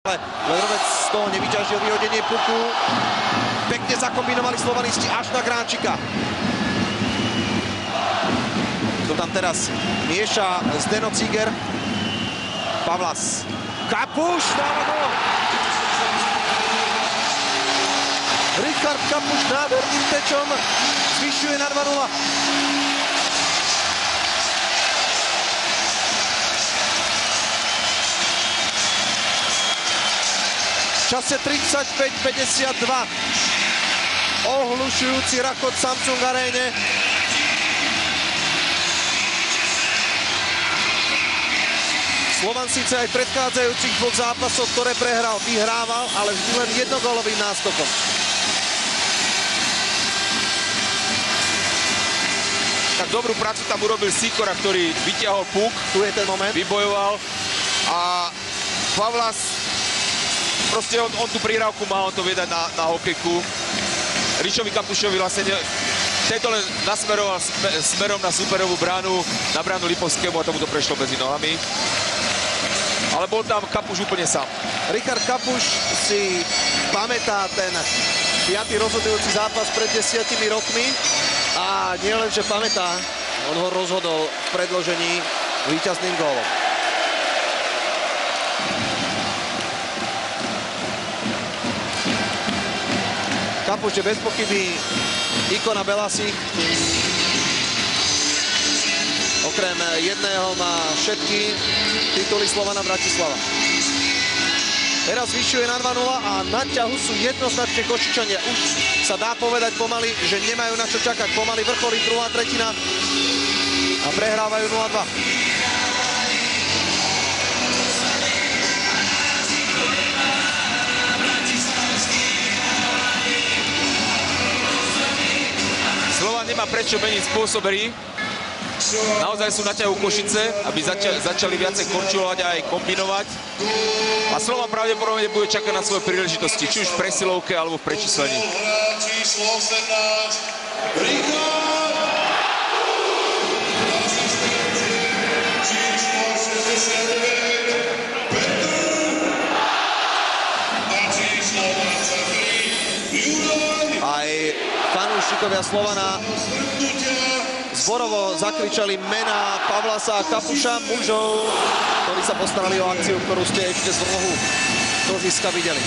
Ledrovec z toho nevyťažil vyhodenie puku. Pekne zakombinovali slovanisti až na Gránčika. To tam teraz mieša Zdeno Cíger. Pavlas. Kapuš dáva gól. Richard Kapuš nádherným tečom zvyšuje na 2-0. V čase 35-52. Ohlušujúci rakot Samsung Aréne. Slovan síce aj v predchádzajúcich dvoch zápasoch, ktoré prehral, vyhrával, ale vždy len jednogólovým náskokom. Tak dobrú prácu tam urobil Sikora, ktorý vyťahol puk. Tu je ten moment. Vybojoval. A Pavlas, proste on tú prihrávku má, on to vie dať na hokejku. Rišovi Kapušovi vlastne tento len nasmeroval smerom na superovú bránu, na bránu Lipovskému a tomu to prešlo medzi nohami. Ale bol tam Kapuš úplne sám. Richard Kapuš si pamätá ten 5. rozhodujúci zápas pred 10 rokmi a nie len, že pamätá, on ho rozhodol v predložení víťazným gólom. Kapuš je bez pochyby ikona Belasich. Okrem jedného má všetky tituly Slovana Bratislava. Teraz zvyšuje na 2-0 a na ťahu sú jednoznačne Košičania. Už sa dá povedať pomaly, že nemajú na čo čakať. Pomaly vrcholí druhá tretina a prehrávajú 0-2. Slovan nemá prečo meniť spôsob hry. Naozaj sú na ťahu Košice, aby začali viacej končulovať a aj kombinovať. A Slovan pravdepodobne bude čakať na svoje príležitosti, či už v presilovke alebo v prečíslení. Aj fanúšikovia Slovana zborovo zakričali mená Pavlasa a Kapuša, mužov, ktorí sa postarali o akciu, ktorú ste ešte z rohu do ziska videli.